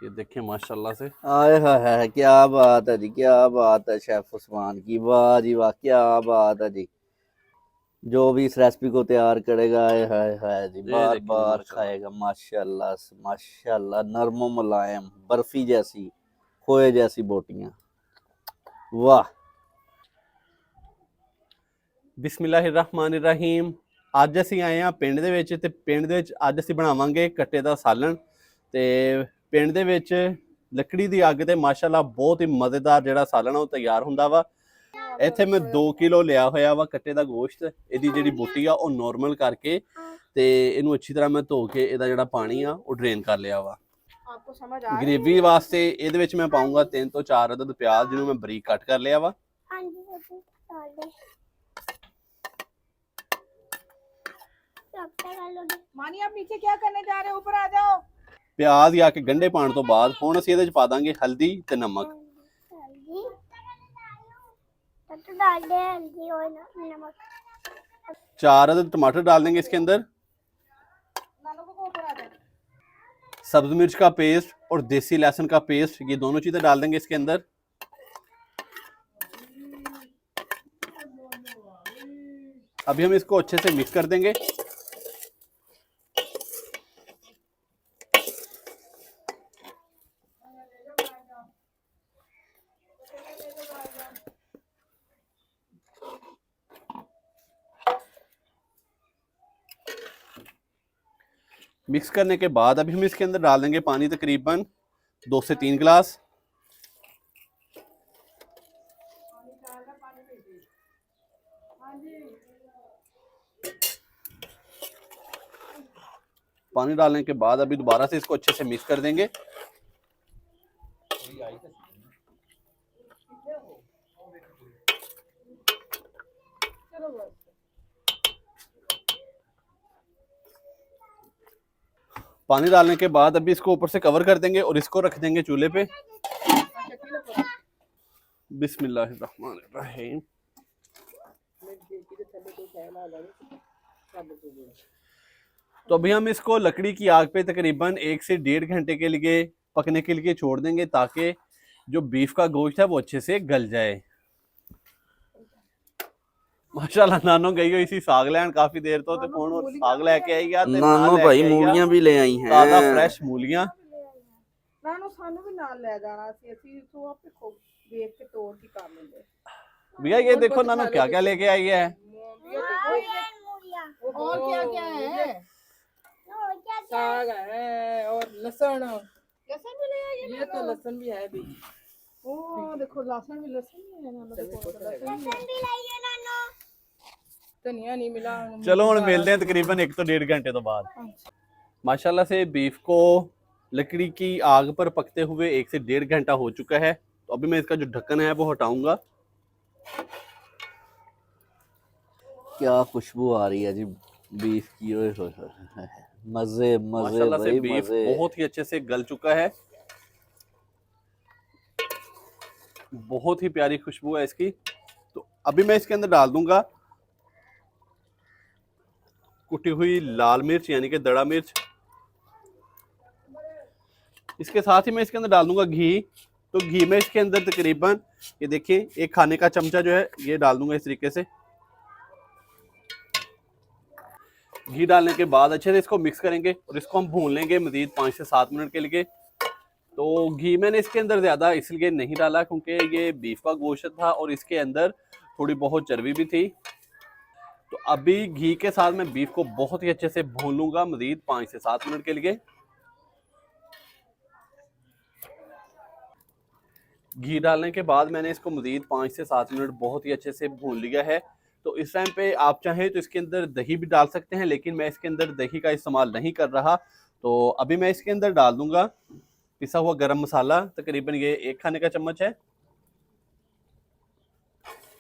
ये देखिए माशाल्लाह से। आय हाय हाय, क्या बात है जी, क्या बात है शेफ उस्मान की, वाह जी वाह, क्या बात है जी। जो भी इस रेसिपी को तैयार करेगा, आय हाय हाय जी, ये बार देखिए जी बार माशाल्लाह। खाएगा। माशाल्लाह माशाल्लाह, नरमो मुलायम बर्फी जैसी, खोए जैसी बोटियां, वाह। ਬਿਸਮਿਲ੍ਲਾਹਿਰਰਹਿਮਾਨਿਰਰਹੀਮ। ਅੱਜ ਅਸੀਂ ਆਏ ਹਾਂ ਪਿੰਡ ਦੇ ਵਿੱਚ, ਤੇ ਪਿੰਡ ਦੇ ਵਿੱਚ ਅੱਜ ਅਸੀਂ ਬਣਾਵਾਂਗੇ ਕੱਟੇ ਦਾ ਸਾਲਣ। ਤੇ ਪਿੰਡ ਦੇ ਵਿੱਚ ਲੱਕੜੀ ਦੀ ਅੱਗ ਤੇ ਮਾਸ਼ਾਅੱਲਾ ਬਹੁਤ ਹੀ ਮਜ਼ੇਦਾਰ ਜਿਹੜਾ ਸਾਲਣ ਉਹ ਤਿਆਰ ਹੁੰਦਾ ਵਾ। ਇੱਥੇ ਮੈਂ 2 ਕਿਲੋ ਲਿਆ ਹੋਇਆ ਵਾ ਕੱਟੇ ਦਾ ਗੋਸ਼ਤ। ਇਹਦੀ ਜਿਹੜੀ ਬੋਟੀ ਆ ਉਹ ਨੋਰਮਲ ਕਰਕੇ ਤੇ ਇਹਨੂੰ ਅੱਛੀ ਤਰ੍ਹਾਂ ਮੈਂ ਧੋ ਕੇ ਇਹਦਾ ਜਿਹੜਾ ਪਾਣੀ ਆ ਉਹ ਡਰੇਨ ਕਰ ਲਿਆ ਵਾ। ਗ੍ਰੇਵੀ ਵਾਸਤੇ ਇਹਦੇ ਵਿੱਚ ਮੈਂ ਪਾਉਂਗਾ 3 ਤੋਂ 4 ਅਦਦ ਪਿਆਜ਼, ਜਿਹਨੂੰ ਮੈਂ ਬਰੀਕ ਕੱਟ ਕਰ ਲਿਆ ਵਾ। मानी आप नीचे क्या करने जा रहे हो, ऊपर आ जाओ। ਪਿਆਜ਼ ਜਾਂ ਕੇ ਗੰਢੇ ਪਾਉਣ ਤੋਂ ਬਾਅਦ ਹੁਣ ਅਸੀਂ ਇਹਦੇ ਵਿੱਚ ਪਾ ਦਾਂਗੇ ਹਲਦੀ ਤੇ ਨਮਕ। चार अदद टमाटर डाल देंगे इसके अंदर। सब्ज मिर्च का पेस्ट और देसी लहसुन का पेस्ट, ये दोनों चीजें डाल देंगे इसके अंदर। अभी हम इसको अच्छे से मिक्स कर देंगे। मिक्स करने के बाद अभी हम इसके अंदर डाल देंगे पानी, तकरीबन 2 से 3 गिलास। पानी डालने के बाद अभी दोबारा से इसको अच्छे से मिक्स कर देंगे। पानी डालने के बाद अभी इसको ऊपर से कवर कर देंगे और इसको रख देंगे चूल्हे पे। बिस्मिल्लाहिर्रहमानिर्रहीम। तो अभी हम इसको लकड़ी की आग पे तकरीबन 1 से 1.5 घंटे के लिए पकने के लिए छोड़ देंगे, ताकि जो बीफ का गोश्त है वो अच्छे से गल जाए। माशाल्लाह नानो गई हुई सी साग लैन काफी देर तो, ते हुण और साग लेके आई आ ते नानो नाल भाई लेके आई मूलियां भी ले आई हैं, ताजा फ्रेश मूलियां। नानू सानू भी नाल ले जाना सी, ਅਸੀਂ ਤੋਂ ਆਪੇ ਖੋ ਦੇਖ ਕੇ ਤੋੜ ਕੇ ਕਰ ਲੈਂਦੇ। भैया ये देखो नानो क्या क्या लेके आई है। और क्या क्या है? साग है और लहसुन। लहसुन भी ले आई है? ये तो लहसुन भी है भी। ओ देखो लहसुन भी है नानो, देखो लहसुन भी लाई है नानो। धनिया नहीं मिला। चलो हुण मिलते हैं तकरीबन 1 तो 1.5 घंटे तो बाद। माशाल्लाह से बीफ को लकड़ी की आग पर पकते हुए 1 से 1.5 घंटा हो चुका है। तो अभी मैं इसका जो ढक्कन है वो हटाऊंगा। क्या खुशबू आ रही है जी बीफ की, ओए होए होए, मजे मजे माशाल्लाह से भाई बीफ मजे। बहुत ही अच्छे से गल चुका है। बहुत ही प्यारी खुशबू है इसकी। तो अभी मैं इसके अंदर डाल दूंगा कुटी हुई लाल मिर्च, यानी कि दड़ा मिर्च। इसके साथ ही मैं इसके अंदर डाल दूंगा घी। तो घी में इसके अंदर तकरीबन ये देखिए 1 खाने का चमचा जो है ये डाल दूंगा इस तरीके से। घी डालने के बाद अच्छे से इसको मिक्स करेंगे और इसको हम भून लेंगे मजीद 5 से 7 मिनट के लिए। तो घी मैंने इसके अंदर ज़्यादा इसलिए नहीं डाला क्योंकि ये बीफ का गोश्त था और इसके अंदर थोड़ी बहुत चर्बी भी थी। तो अभी घी के साथ मैं बीफ को बहुत ही अच्छे से भून लूंगा मजीद 5 से 7 मिनट के लिए। घी डालने के बाद मैंने इसको मजीद 5 से 7 मिनट बहुत ही अच्छे से भून लिया है। तो इस टाइम पे आप चाहें तो इसके अंदर दही भी डाल सकते हैं, लेकिन मैं इसके अंदर दही का इस्तेमाल नहीं कर रहा। तो अभी मैं इसके अंदर डाल दूंगा पिसा हुआ गरम मसाला, तकरीबन ये 1 खाने का चम्मच है।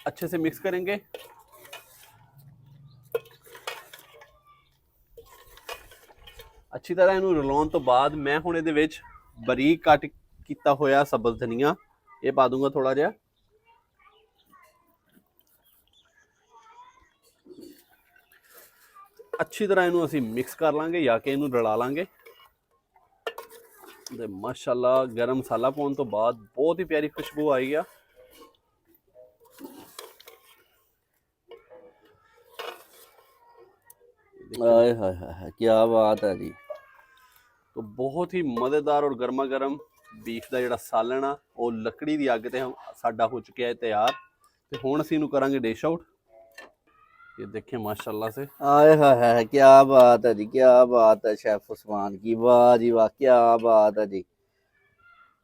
अच्छे से मिक्स करेंगे। अच्छी तरह इनू रलाउण तो बाद मैं हुण इहदे विच बारीक कट कीता होया सब्ज़ धनिया ये पा दूंगा थोड़ा जिहा। अच्छी तरह इनू असीं मिक्स कर लांगे या कि इनू रला लांगे। ਤੇ ਮਾਸ਼ਾਅੱਲਾ ਗਰਮ ਮਸਾਲਾ ਪਾਉਣ ਤੋਂ ਬਾਅਦ ਬਹੁਤ ਹੀ ਪਿਆਰੀ ਖੁਸ਼ਬੂ ਆਈ ਆ। आए हाय हाय हाय, क्या बात है जी। तो बहुत ही मज़ेदार और गर्मा गर्म बीफ ਦਾ ਜਿਹੜਾ ਸਾਲਣ ਆ ਉਹ ਲੱਕੜੀ ਦੀ ਅੱਗ ਤੇ ਸਾਡਾ ਹੋ ਚੁੱਕਿਆ ਹੈ ਤਿਆਰ ਤੇ ਹੁਣ ਅਸੀਂ ਇਹਨੂੰ ਕਰਾਂਗੇ ਡਿਸ਼ ਆਊਟ। ये देखिए माशाल्लाह से आए हाय हाय, क्या बात है जी, क्या बात है शेफ उस्मान की, वाह जी वाह, क्या बात है जी।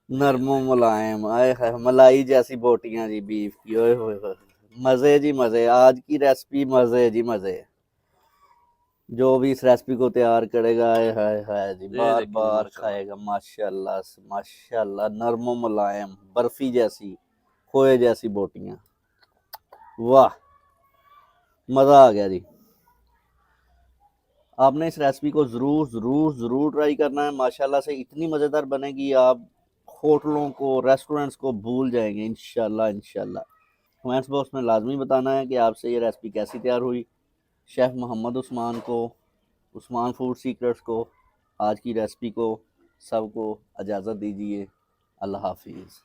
नरमो मुलायम, आए हाय, मलाई जैसी बोटियां जी बीफ की, ओए होए होए, मजे जी मजे। आज की रेसिपी मजे जी मजे। जो भी इस रेसिपी को तैयार करेगा आए हाय हाय जी, ये बार देखिए बार माशाल्लाह। खाएगा माशाल्लाह से, माशाल्लाह, नरमो मुलायम बर्फी जैसी खोए जैसी बोटियां, वाह मज़ा आ गया जी। आपने इस रेसिपी को ज़रूर ज़रूर ज़रूर ट्राई करना है। माशाल्लाह से इतनी मज़ेदार बनेगी, आप होटलों को रेस्टोरेंट्स को भूल जाएंगे इंशाल्लाह इंशाल्लाह। कमेंट्स बॉक्स में लाजमी बताना है कि आपसे ये रेसिपी कैसी तैयार हुई। शेफ़ मोहम्मद उस्मान को, उस्मान फूड सीक्रेट्स को, आज की रेसिपी को सबको इजाज़त दीजिए। अल्लाह हाफिज़।